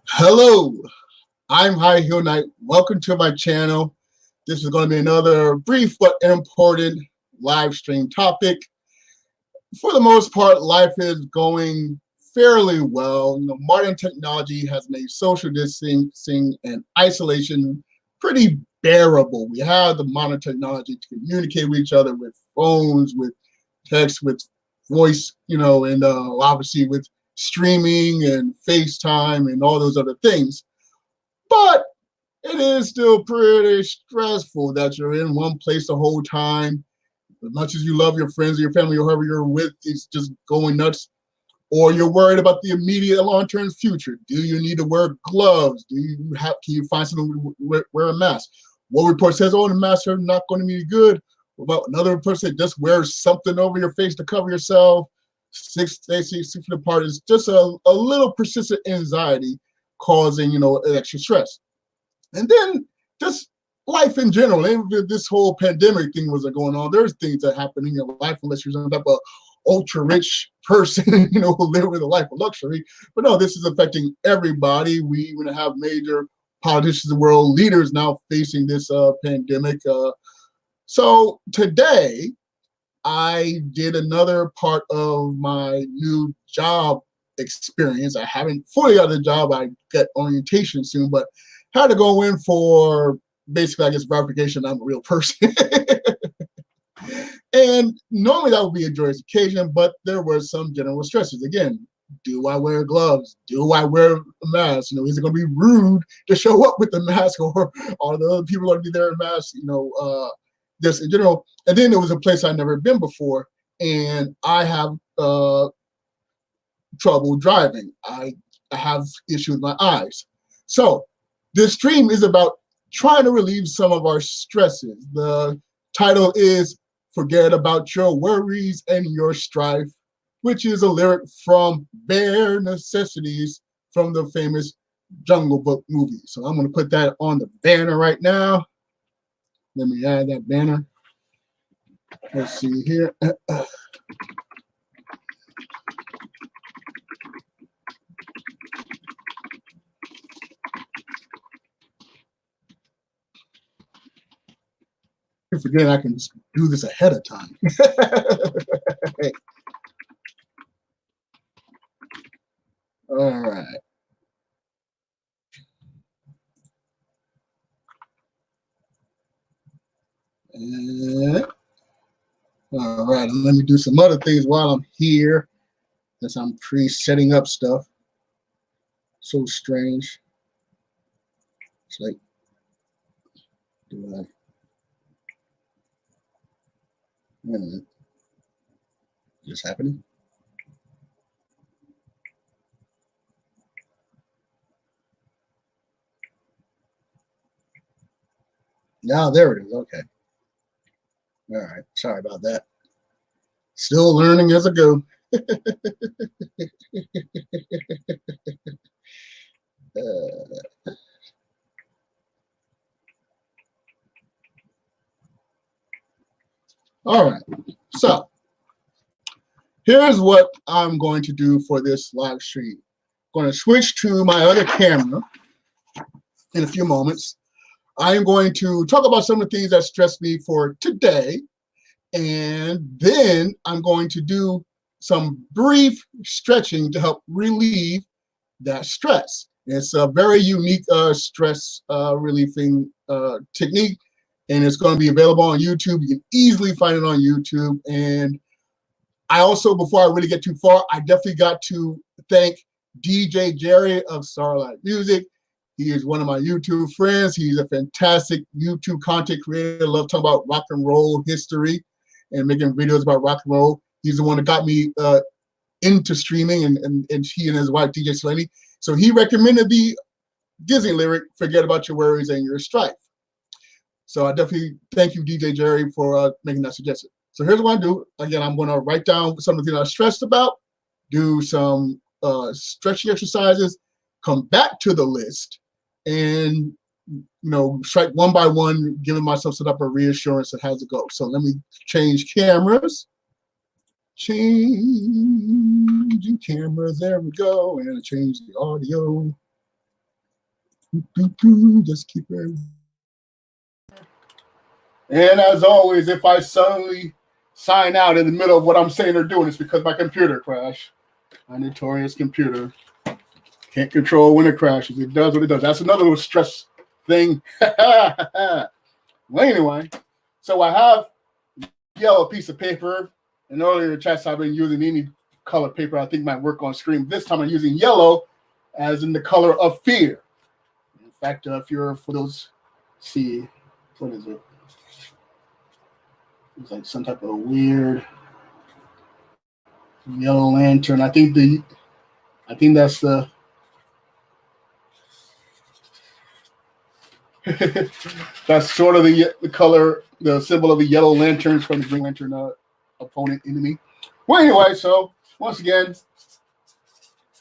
Hello, I'm High Heel Knight. Welcome to my channel. This is going to be another brief but important live stream topic. For the most part, life is going fairly well. Modern technology has made social distancing and isolation pretty bearable. We have the modern technology to communicate with each other with phones, with text, with voice, and obviously with streaming and FaceTime and all those other things. But it is still pretty stressful that you're in one place the whole time. As much as you love your friends or your family or whoever you're with, it's just going nuts. Or you're worried about the immediate long-term future. Do you need to wear gloves? Can you find someone to wear a mask? One report says, oh, the masks are not going to be good. What about another report says just wear something over your face to cover yourself? 6 feet apart is just a little persistent anxiety causing, extra stress. And then just life in general. And this whole pandemic thing was going on. There's things that happen in your life unless you're some type of ultra rich person, who live with a life of luxury. But no, this is affecting everybody. We even have major politicians and world leaders now facing this pandemic. So today, I did another part of my new job experience. I haven't fully got the job. I get orientation soon, but had to go in for basically, I guess, verification I'm a real person. And normally that would be a joyous occasion, but there were some general stresses. Again, do I wear gloves? Do I wear a mask? Is it going to be rude to show up with the mask, or are the other people going to be there in masks? Just in general. And then there was a place I'd never been before, and I have trouble driving. I have issues with my eyes. So this stream is about trying to relieve some of our stresses. The title is Forget About Your Worries and Your Strife, which is a lyric from Bare Necessities from the famous Jungle Book movie. So I'm going to put that on the banner right now. Let me add that banner. Let's see here. I forget I can just do this ahead of time. All right. All right, and let me do some other things while I'm here, since I'm pre-setting up stuff. So strange. It's like, do I? Wait a minute. Is this happening? Now there it is. Okay. All right. Sorry about that. Still learning as I go. All right. So here's what I'm going to do for this live stream. I'm going to switch to my other camera in a few moments. I'm going to talk about some of the things that stress me for today, and then I'm going to do some brief stretching to help relieve that stress. It's a very unique stress relieving technique, and it's going to be available on YouTube. You can easily find it on YouTube. And I also, before I really get too far, I definitely got to thank DJ Jerry of Starlight Music. He is one of my YouTube friends. He's a fantastic YouTube content creator. I love talking about rock and roll history and making videos about rock and roll. He's the one that got me into streaming, and he and his wife, DJ Slaney. So he recommended the Disney lyric, Forget About Your Worries and Your Strife. So I definitely thank you, DJ Jerry, for making that suggestion. So here's what I do. Again, I'm going to write down some of the things I'm stressed about, do some stretching exercises, come back to the list, and strike one by one, giving myself some type of reassurance of how to go. So let me change cameras. Changing cameras, there we go, and change the audio. Just keep it. And as always, if I suddenly sign out in the middle of what I'm saying or doing, it's because my computer crashed. My notorious computer can't control when it crashes. It does what it does. That's another little stress thing. Well, anyway, so I have a yellow piece of paper. And earlier in chats, I've been using any color paper I think might work on screen. This time I'm using yellow as in the color of fear. In fact, if you're for those, see, what is it? It's like some type of weird yellow lantern. I think that's the that's sort of the color, the symbol of the yellow lanterns from the Green Lantern opponent enemy. Well, anyway, so once again,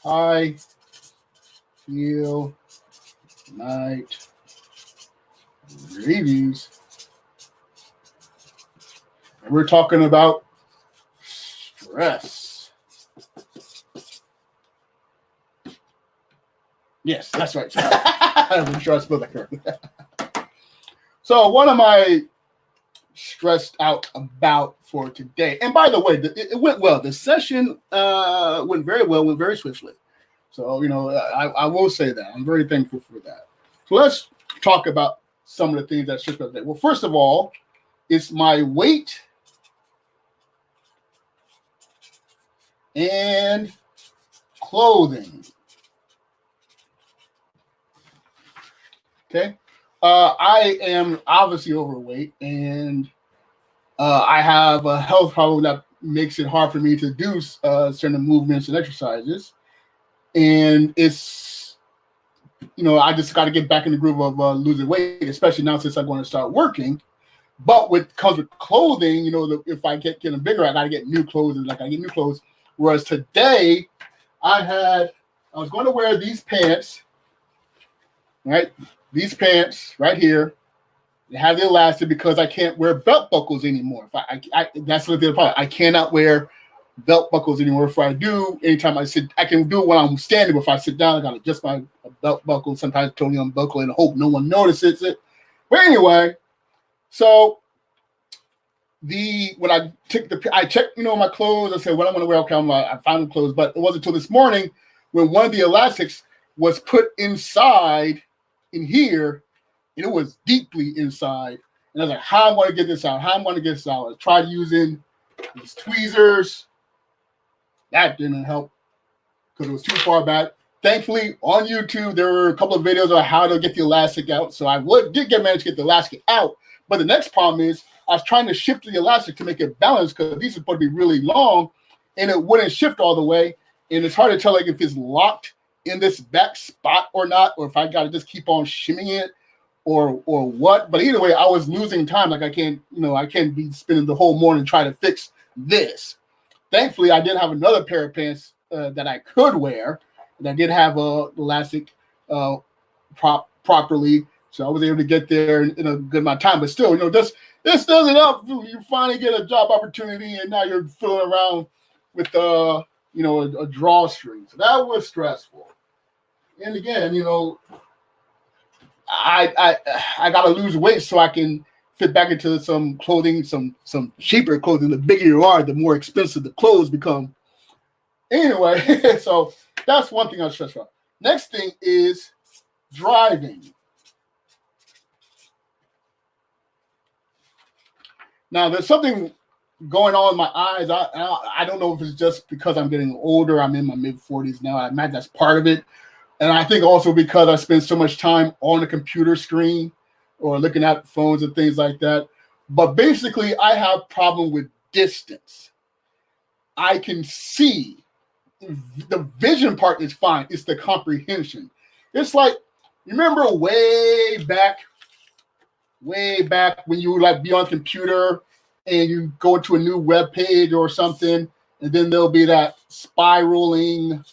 I feel night reviews. And we're talking about stress. Yes, that's right. I'm sure I spelled that correctly. So what am I stressed out about for today? And by the way, it went well. The session went very well, went very swiftly. So, I will say that. I'm very thankful for that. So let's talk about some of the things that stressed me out today. Well, first of all, it's my weight and clothing. Okay. I am obviously overweight, and I have a health problem that makes it hard for me to do certain movements and exercises. And it's, I just got to get back in the groove of losing weight, especially now since I'm going to start working. But what comes with clothing, if I get getting bigger, I got to get new clothes, and I get new clothes. Whereas today, I was going to wear these pants, right? These pants right here. They have the elastic because I can't wear belt buckles anymore. That's the problem. I cannot wear belt buckles anymore. If I do, anytime I sit, I can do it when I'm standing. But if I sit down, I got to adjust my belt buckle. Sometimes totally unbuckle and hope no one notices it. But anyway, so when I checked, my clothes. I said, what I'm going to wear. Okay, I found the clothes, but it wasn't until this morning when one of the elastics was put inside in here, and it was deeply inside. And I was like, how am I going to get this out? I tried using these tweezers. That didn't help because it was too far back. Thankfully, on YouTube, there were a couple of videos on how to get the elastic out. So I did manage to get the elastic out. But the next problem is I was trying to shift the elastic to make it balanced because these are supposed to be really long, and it wouldn't shift all the way. And it's hard to tell if it's locked in this back spot or not, or if I got to just keep on shimming it or what. But either way, I was losing time. Like I can't be spending the whole morning trying to fix this. Thankfully, I did have another pair of pants that I could wear that did have a elastic properly. So I was able to get there in a good amount of time. But still, this doesn't help. You finally get a job opportunity, and now you're fooling around with a drawstring. So that was stressful. And again, I got to lose weight so I can fit back into some clothing, some cheaper clothing. The bigger you are, the more expensive the clothes become. Anyway, so that's one thing I'm stressed about. Next thing is driving. Now, there's something going on in my eyes. I don't know if it's just because I'm getting older. I'm in my mid-40s now. I imagine that's part of it. And I think also because I spend so much time on the computer screen or looking at phones and things like that. But basically, I have a problem with distance. I can see. The vision part is fine. It's the comprehension. It's like, you remember way back when you would be on a computer and you go into a new web page or something, and then there'll be that spiraling,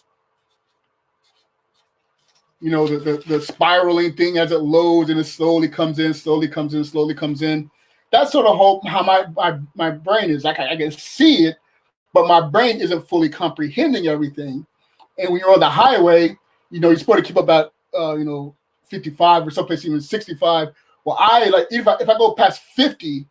the spiraling thing as it loads and it slowly comes in. That's sort of how my brain is. I can see it, but my brain isn't fully comprehending everything. And when you're on the highway, you're supposed to keep about 55 or someplace even 65. Well, I like if I go past 50,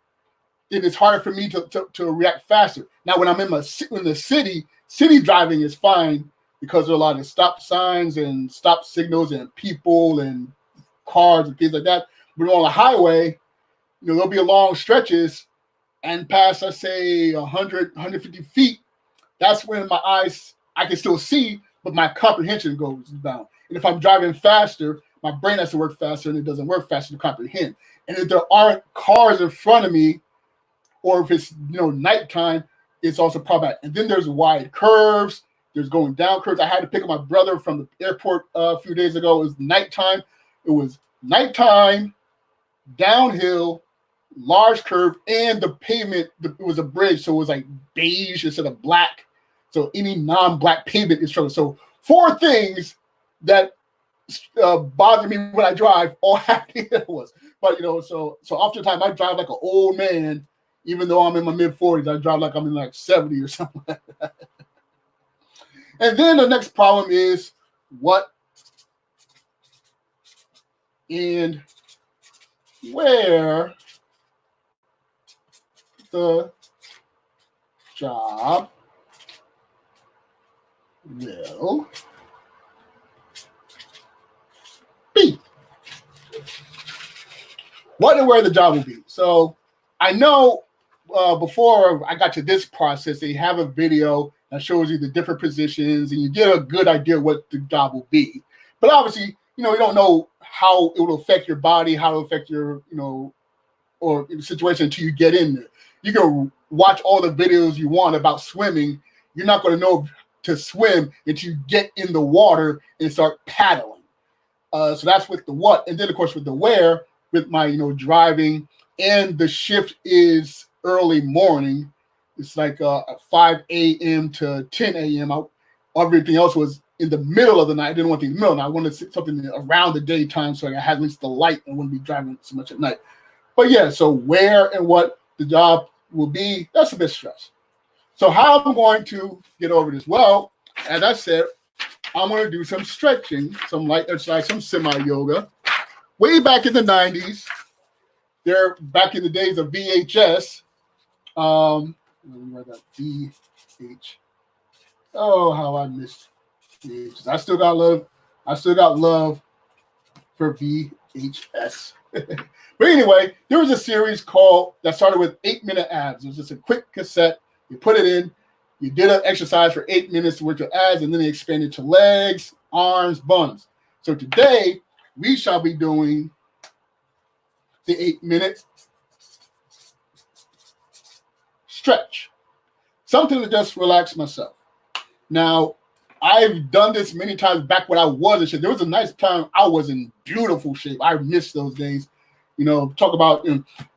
then it's harder for me to react faster. Now, when I'm in the city driving is fine because there are a lot of stop signs and stop signals and people and cars and things like that. But on the highway, there'll be long stretches, and past, let's say 100, 150 feet, that's when my eyes, I can still see, but my comprehension goes down. And if I'm driving faster, my brain has to work faster, and it doesn't work faster to comprehend. And if there aren't cars in front of me, or if it's nighttime, it's also problematic. And then there's wide curves. There's going down curves. I had to pick up my brother from the airport a few days ago. It was nighttime. It was nighttime, downhill, large curve, and the pavement. It was a bridge, so it was like beige instead of black. So any non-black pavement is trouble. So 4 things that bother me when I drive all happening at once. But so oftentimes I drive like an old man. Even though I'm in my mid-40s, I drive like I'm in like 70 or something like that. And then the next problem is what and where the job will be. What and where the job will be. So I know before I got to this process, they have a video that shows you the different positions and you get a good idea what the job will be. But obviously, you don't know how it will affect your body, how it will affect your, or situation until you get in there. You can watch all the videos you want about swimming. You're not going to know to swim until you get in the water and start paddling. So that's with the what. And then, of course, with the where, with my, driving, and the shift is early morning. It's like 5 a.m. to 10 a.m. Everything else was in the middle of the night. I didn't want to be in the middle of the night. I wanted something around the daytime so I had at least the light and wouldn't be driving so much at night. But yeah, so where and what the job will be, that's a bit stressed. So how I'm going to get over this? Well, as I said, I'm going to do some stretching, some light exercise, some semi-yoga. Way back in the 90s, they're back in the days of VHS. Let me write that VH. Oh, how I miss VHS. I still got love for VHS. But anyway, there was a series that started with 8-minute abs. It was just a quick cassette. You put it in, you did an exercise for 8 minutes to work your abs, and then they expanded to legs, arms, buns. So today, we shall be doing the 8-minute stretch. Something to just relax myself. Now, I've done this many times back when I was in shape. There was a nice time I was in beautiful shape. I miss those days. Talk about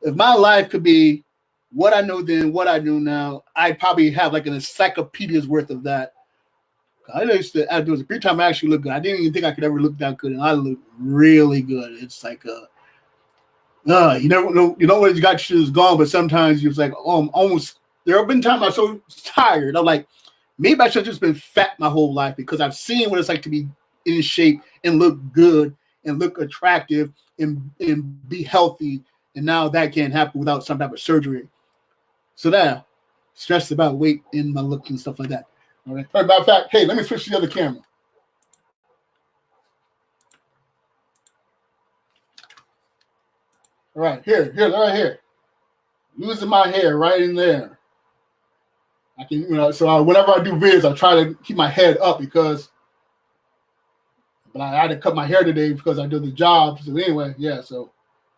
if my life could be what I know then, what I do now, I'd probably have like an encyclopedia's worth of that. I used to do it every time I actually look good. I didn't even think I could ever look that good, and I look really good. It's like you never know, when you got shoes gone, but sometimes you're like, I'm almost. There have been times I'm so tired. I'm like, maybe I should have just been fat my whole life because I've seen what it's like to be in shape and look good and look attractive and be healthy, and now that can't happen without some type of surgery. So that stressed about weight and my look and stuff like that. All right. Matter of fact, hey, let me switch to the other camera. All right, here, right here. Losing my hair right in there. I can, so whenever I do videos, I try to keep my head up but I had to cut my hair today because I did the job. So anyway, yeah, so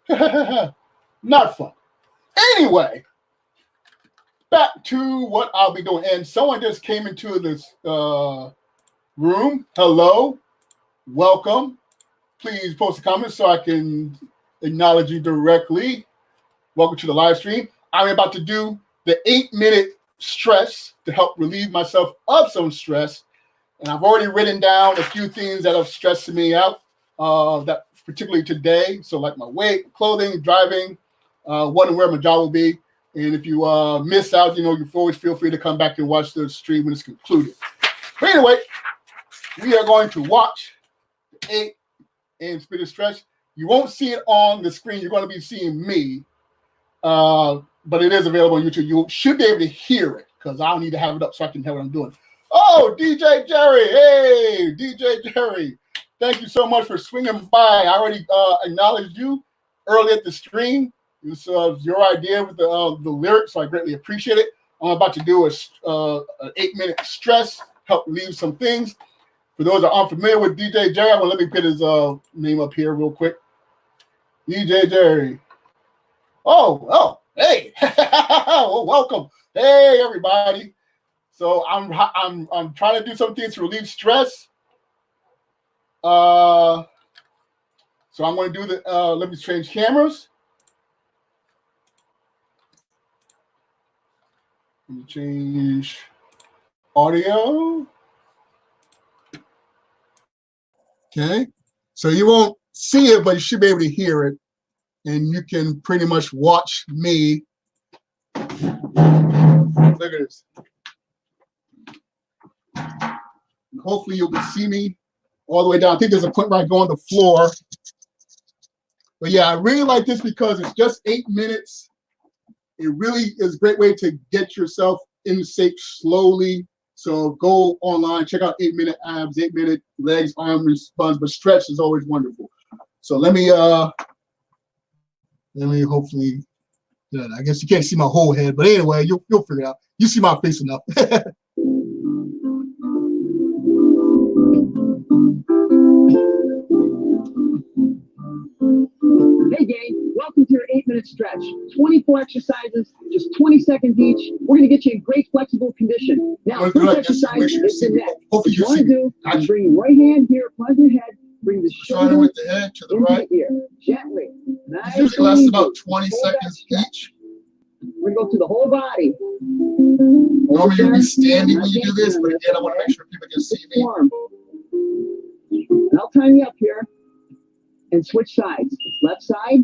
not fun. Anyway, back to what I'll be doing. And someone just came into this room. Hello, welcome. Please post a comment so I can acknowledge you directly. Welcome to the live stream. I'm about to do the 8-minute stress to help relieve myself of some stress. And I've already written down a few things that have stressed me out, that particularly today. So like my weight, clothing, driving, what and where my job will be. And if you miss out, you always feel free to come back and watch the stream when it's concluded. But anyway, we are going to watch the 8 and split and stretch. You won't see it on the screen. You're going to be seeing me. But it is available on YouTube. You should be able to hear it because I don't need to have it up so I can hear what I'm doing. Oh, DJ Jerry. Hey, DJ Jerry. Thank you so much for swinging by. I already acknowledged you early at the stream. It was your idea with the lyrics, so I greatly appreciate it. I'm about to do an 8-minute stress, help relieve some things. For those that aren't familiar with DJ Jerry, I'm going to let me put his name up here real quick. DJ Jerry. Oh, hey. Well, welcome. Hey, everybody. So I'm trying to do some things to relieve stress. So I'm going to do the, let me change cameras. Let me change audio. Okay. So you won't see it, but you should be able to hear it. And you can pretty much watch me. Look at this. Hopefully you can see me all the way down. I think there's a point where I go on the floor. But yeah, I really like this because it's just 8 minutes. It really is a great way to get yourself in shape slowly. So go online, check out 8-minute abs, 8-minute legs, arms, buns, but stretch is always wonderful. So let me hopefully, I guess you can't see my whole head, but anyway, you'll figure it out. You see my face enough. Hey gang, welcome to your 8-minute stretch. 24 exercises, just 20 seconds each. We're gonna get you in great flexible condition. Now, first exercise is the neck. What you wanna do is bring your right hand here, plug your head, bring the shoulder with the head to the right. Ear, gently. Nice. It usually lasts about 20 seconds each. We're gonna go through the whole body. Normally you'll be standing when you do this, but again, I want to make sure people can see me. And I'll time you up here. And switch sides. Left side,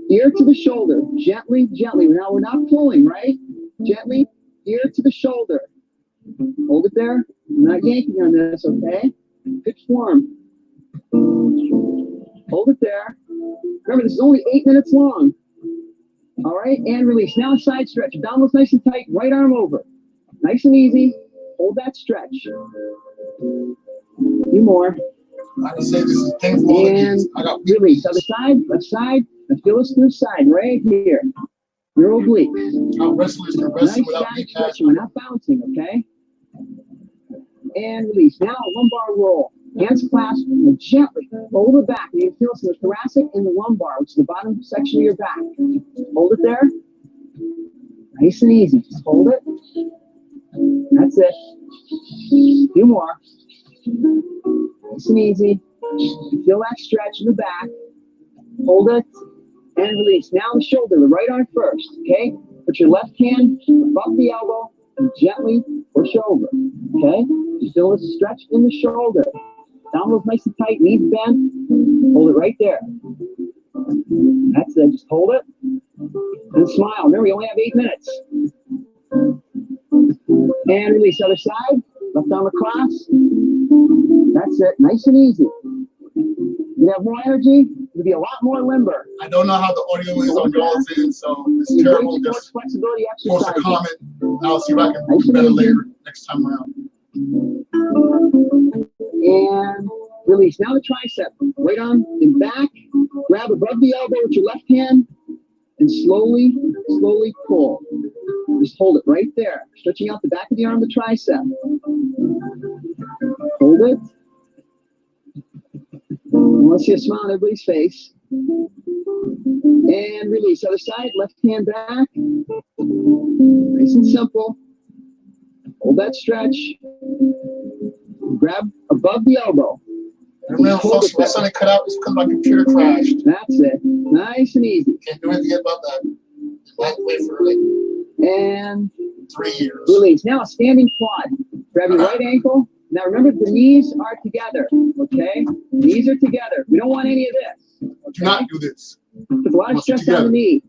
ear to the shoulder. Gently, gently. Now we're not pulling, right? Gently, ear to the shoulder. Hold it there. I'm not yanking on this, okay? Good form. Hold it there. Remember, this is only 8 minutes long. All right, and release. Now a side stretch. Abdominals nice and tight. Right arm over. Nice and easy. Hold that stretch. A few more. I can say this is painful. And release. Other side, left side. Let's feel this through side right here. Your obliques. How wrestlers can wrestle nice without side stretching. We're not bouncing, okay? And release. Now lumbar roll. Hands clasped gently over the back. You can feel some of the thoracic and the lumbar, which is the bottom section of your back. Hold it there. Nice and easy. Just hold it. That's it. A few more. Nice and easy. Feel that stretch in the back. Hold it and release. Now the shoulder, the right arm first. Okay? Put your left hand above the elbow and gently push over. Okay? You feel this stretch in the shoulder. Abdominals nice and tight, knees bent. Hold it right there. That's it. Just hold it and smile. Remember, we only have 8 minutes. And release. Other side. Left arm across. That's it. Nice and easy. You have more energy. You'll be a lot more limber. I don't know how the audio is on y'all's end, so it's terrible. Just flexibility post a comment. I'll see if I can do better later next time around. And release. Now the tricep. Right arm and back. Grab above the elbow with your left hand and slowly, slowly pull. Just hold it right there. Stretching out the back of the arm, the tricep. Hold it. I want to see a smile on everybody's face. And release. Other side, left hand back. Nice and simple. Hold that stretch. Grab above the elbow. Remember, folks, my son cut out is because my computer crashed. That's it. Nice and easy. Can't do anything about that. Might wait for like and 3 years. Release. Now a standing quad. Grab your right ankle. Now remember, the knees are together. Okay? Knees are together. We don't want any of this. Okay? Do not do this. Put a lot of stress on the knee.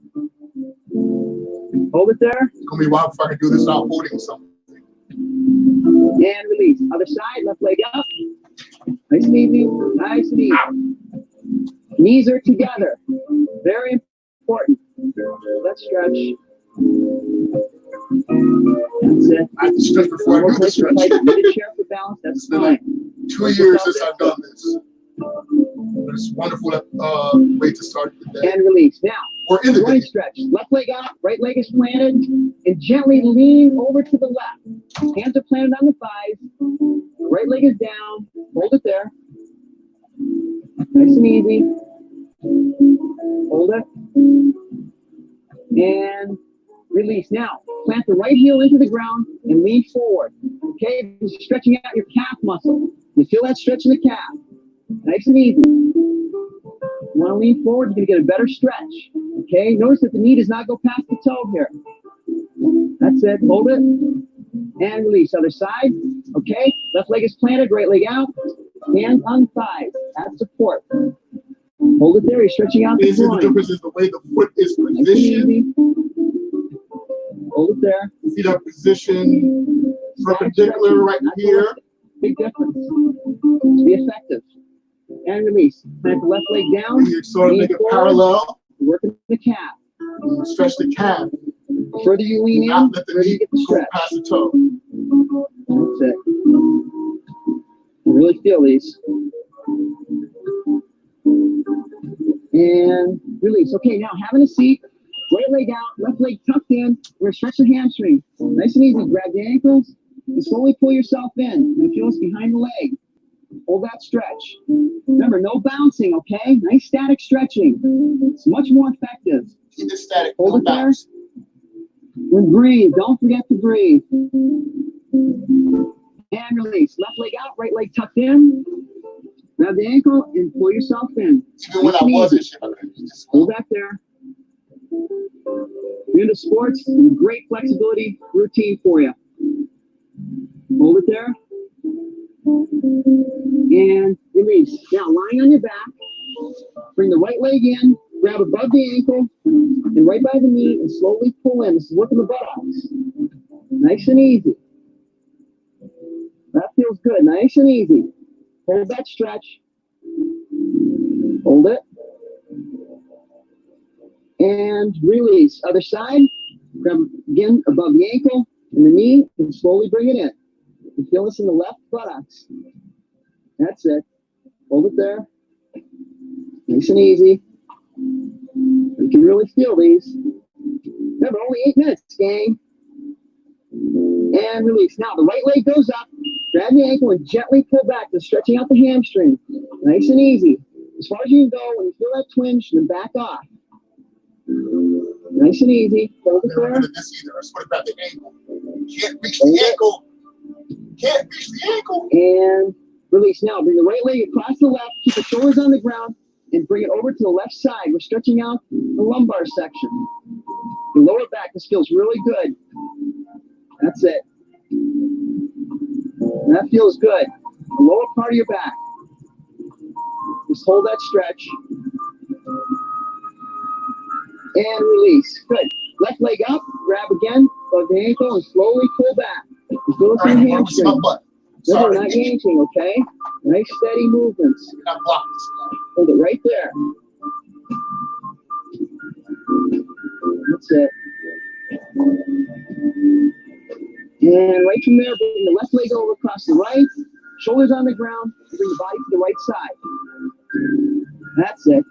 Hold it there. It's gonna be wild if I can do this without holding something. And release. Other side, left leg up. Nice and easy. Nice and easy. Knees are together. Very important. Let's stretch. That's it. I have to stretch before I do the stretch. Need a chair for balance. That's It's been like fine. 2 years since I've done this. But it's a wonderful way to start the day. And release. Now, Or in the running day. stretch. Left leg out, right leg is planted, and gently lean over to the left. Hands are planted on the thighs. Right leg is down. Hold it there. Nice and easy. Hold it. And release. Now, plant the right heel into the ground and lean forward. Okay, this is stretching out your calf muscle. You feel that stretch in the calf. Nice and easy. You want to lean forward, you're going to get a better stretch. Okay, notice that the knee does not go past the toe here. That's it. Hold it. And release. Other side. Okay, left leg is planted, right leg out. Hands on thighs. Add support. Hold it there. You're stretching out the Basically, the groin. difference is the way the foot is Nice and positioned. easy. Hold it there. Feet are positioned perpendicular right here. Big difference. To be effective. And release. Plant the left leg down. And you sort of lean make it forward, parallel. Working the calf. And stretch the calf. The further you lean in, Not let the the further you knee get the go stretch. past the toe. That's it. You really feel these. And release. Okay, now having a seat. Right leg out, left leg tucked in. We're going to stretch the hamstring. Nice and easy. Grab the ankles and slowly pull yourself in. You feel this behind the leg. Hold that stretch. Remember, no bouncing, okay? Nice static stretching. It's much more effective. Keep it static. Hold No it there. bounce. And breathe. Don't forget to breathe. And release. Left leg out, right leg tucked in. Grab the ankle and pull yourself in. Even when I wasn't sure, I could just Hold that there. You're into sports, great flexibility routine for you. Hold it there. And release. Now, lying on your back, bring the right leg in, grab above the ankle, and right by the knee, and slowly pull in. This is working the buttocks. Nice and easy. That feels good. Nice and easy. Hold that stretch. Hold it. And release. Other side. Grab again above the ankle and the knee, and slowly bring it in. You feel this in the left buttocks. That's it. Hold it there. Nice and easy. You can really feel these. Remember, only 8 minutes, gang. And release. Now, the right leg goes up. Grab the ankle and gently pull back. Just stretching out the hamstring. Nice and easy. As far as you can go, when you feel that twinge, then back off. Nice and easy. Hold it never there. good at this either. I swear to God, the ankle. Can't reach the ankle. Can't reach the ankle. And release. Now, bring the right leg across the left. Keep the shoulders on the ground and bring it over to the left side. We're stretching out the lumbar section. The lower back. This feels really good. That's it. That feels good. The lower part of your back. Just hold that stretch. And release. Good. Left leg up. Grab again. Above the ankle and slowly pull back. You feel it in the hamstring. My butt. No, Sorry. not yanking, okay? Nice steady movements. Not block this. Hold it right there. That's it. And right from there, bring the left leg over across the right. Shoulders on the ground. Bring the body to the right side. That's it.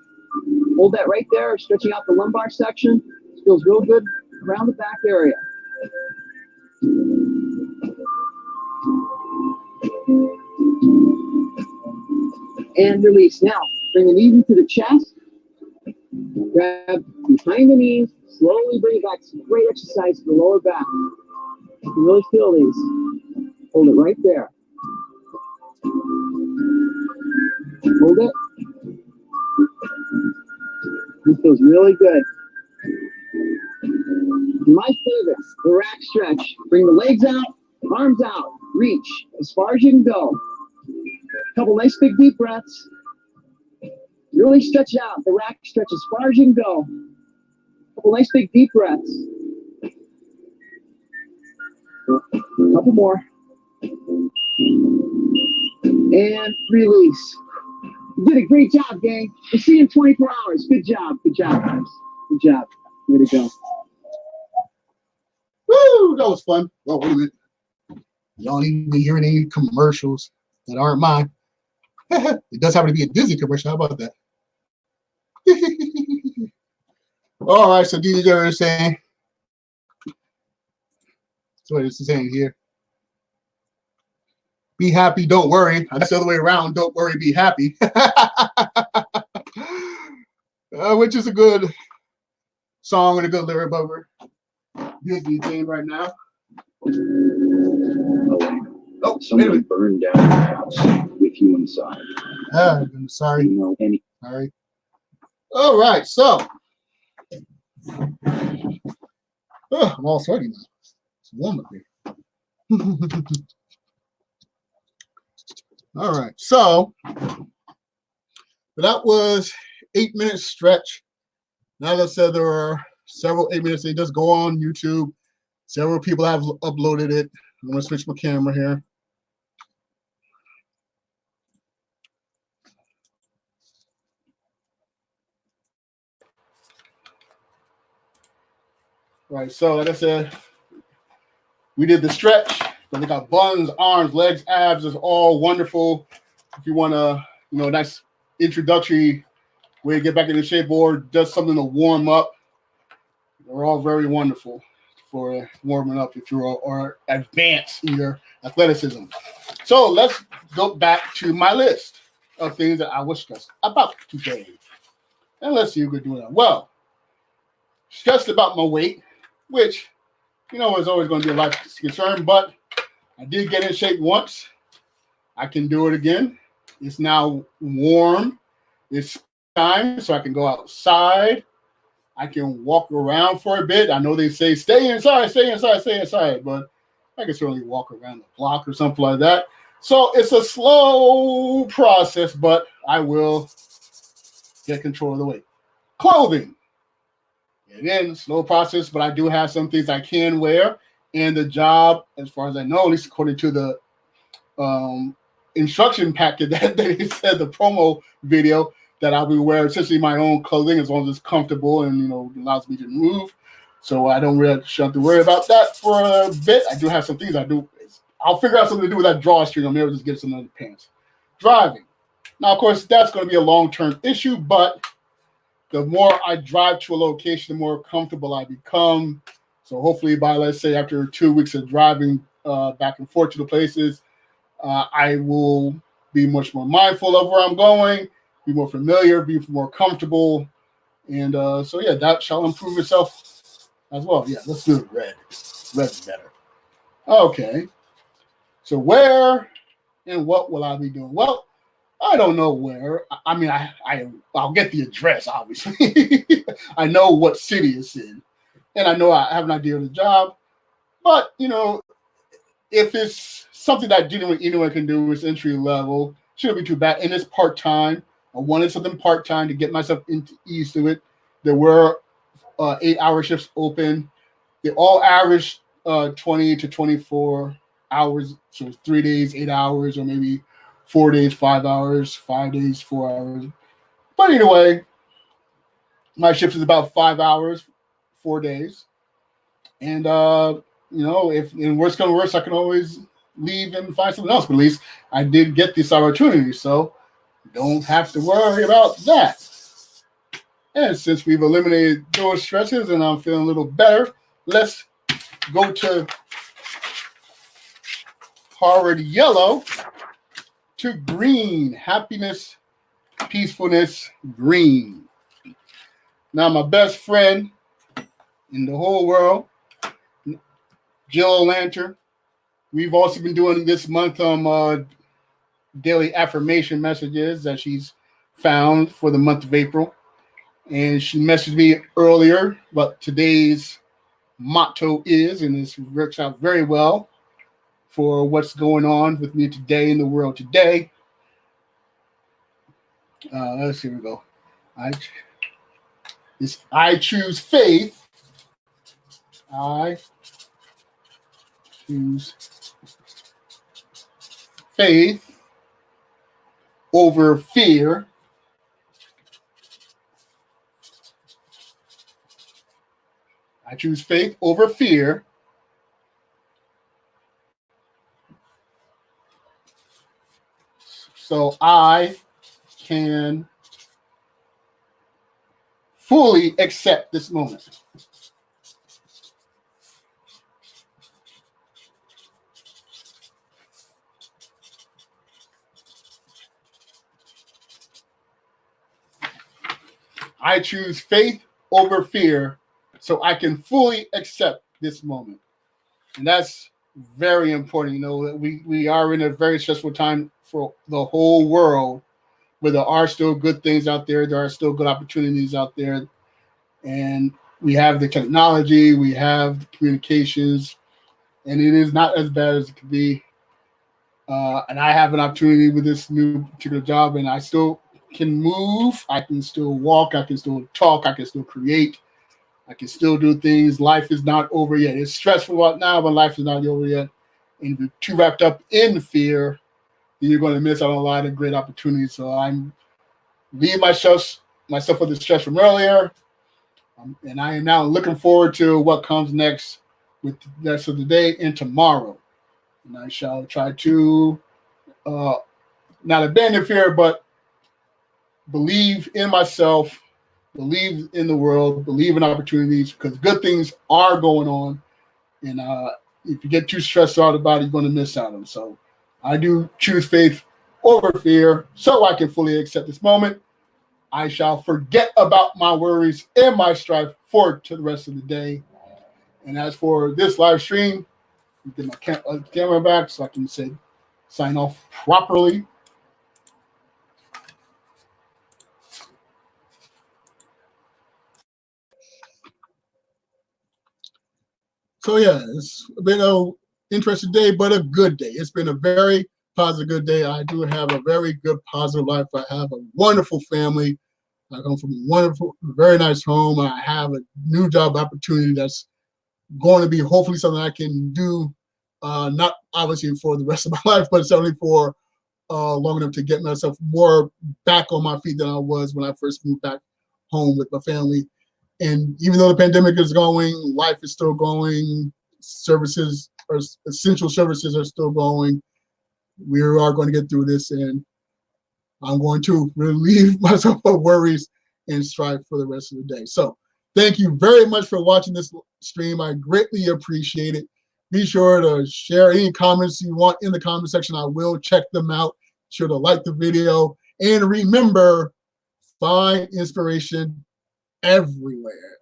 Hold that right there, stretching out the lumbar section. This feels real good around the back area. And release. Now, bring the knees into the chest. Grab behind the knees. Slowly bring it back. It's a great exercise for the lower back. You can really feel these. Hold it right there. Hold it. This feels really good. My favorite, the rack stretch. Bring the legs out, arms out, reach as far as you can go. Couple nice big deep breaths. Really stretch out the rack stretch as far as you can go. Couple nice big deep breaths. Couple more. And release. You did a great job, gang. We'll see you in 24 hours. Good job. Good job, guys. Good job. Way to go. Woo! That was fun. Oh, wait a minute. Y'all need to hear any commercials that aren't mine. It does happen to be a Disney commercial. How about that? All right, so these are saying, so what it's saying here. Be happy, don't worry. That's the other way around. Don't worry, be happy. Which is a good song and a good lyric, but we're Disney thing right now. Oh, someone burned down the house with you inside. I'm sorry. You know any? Sorry. All right, so I'm all sweaty now. It's warm up here. All right, so that was 8-minute stretch. Now, as I said, there are several 8 minutes. They just go on YouTube. Several people have uploaded it. I'm going to switch my camera here. Right, so like I said, we did the stretch, but they got buns, arms, legs, abs. It's all wonderful. If you want a nice introductory way to get back into shape or just something to warm up, they're all very wonderful for warming up if you're or advanced in your athleticism. So let's go back to my list of things that I was stressed about today. And let's see if we're doing that. Well, stressed about my weight, which, is always going to be a life concern, but I did get in shape once. I can do it again. It's now warm. It's time, so I can go outside. I can walk around for a bit. I know they say stay inside, but I can certainly walk around the block or something like that. So it's a slow process, but I will get control of the weight. Clothing. Again, slow process, but I do have some things I can wear. And the job, as far as I know, at least according to the instruction packet that they said, the promo video, that I'll be wearing essentially my own clothing as long as it's comfortable and, allows me to move. So I don't really have to worry about that for a bit. I do have some things I do. I'll figure out something to do with that drawstring. I'll maybe just get some other pants. Driving. Now, of course, that's going to be a long-term issue, but the more I drive to a location, the more comfortable I become. So hopefully by, let's say, after 2 weeks of driving back and forth to the places, I will be much more mindful of where I'm going, be more familiar, be more comfortable. And so, yeah, that shall improve itself as well. Yeah, let's do it red. Red is better. Okay. So where and what will I be doing? Well, I don't know where. I mean, I'll get the address, obviously. I know what city it's in. And I know I have an idea of the job. But, if it's something that anyone can do, it's entry level, shouldn't be too bad. And it's part-time. I wanted something part-time to get myself used to it. There were 8-hour shifts open. They all averaged 20 to 24 hours. So 3 days, 8 hours, or maybe 4 days, 5 hours, 5 days, 4 hours. But anyway, my shift is about 5 hours, 4 days. And, if in worst comes to worst, I can always leave and find something else. But at least I did get this opportunity, so don't have to worry about that. And since we've eliminated those stresses and I'm feeling a little better, let's go to Harvard yellow to green. Happiness, peacefulness, green. Now, my best friend in the whole world, Jill Lantern. We've also been doing this month daily affirmation messages that she's found for the month of April. And she messaged me earlier what today's motto is, and this works out very well for what's going on with me today in the world today. Let's see, here we go. I choose faith. I Choose faith over fear. I choose faith over fear. So I can fully accept this moment. I choose faith over fear so I can fully accept this moment. And that's very important. You know, we are in a very stressful time for the whole world, where there are still good things out there. There are still good opportunities out there. And we have the technology, we have the communications, and it is not as bad as it could be. And I have an opportunity with this new particular job, and I still can move. I can still walk. I can still talk. I can still create. I can still do things. Life is not over yet. It's stressful right now, but life is not over yet. And if you're too wrapped up in fear, then you're going to miss out on a lot of great opportunities. So I'm leaving myself with the stress from earlier. And I am now looking forward to what comes next with the rest of the day and tomorrow. And I shall try to not abandon fear, but believe in myself, believe in the world, believe in opportunities, because good things are going on. And if you get too stressed out about it, you're going to miss out on them. So I do choose faith over fear so I can fully accept this moment. I shall forget about my worries and my strife for to the rest of the day. And as for this live stream, get my camera back so I can sign off properly. So yeah, it's been an interesting day, but a good day. It's been a very positive, good day. I do have a very good, positive life. I have a wonderful family. I come from a wonderful, very nice home. I have a new job opportunity that's going to be hopefully something I can do, not obviously for the rest of my life, but certainly for long enough to get myself more back on my feet than I was when I first moved back home with my family. And even though the pandemic is going, life is still going, services or essential services are still going. We are going to get through this, and I'm going to relieve myself of worries and strife for the rest of the day. So thank you very much for watching this stream. I greatly appreciate it. Be sure to share any comments you want in the comment section. I will check them out. Be sure to like the video. And remember, find inspiration everywhere.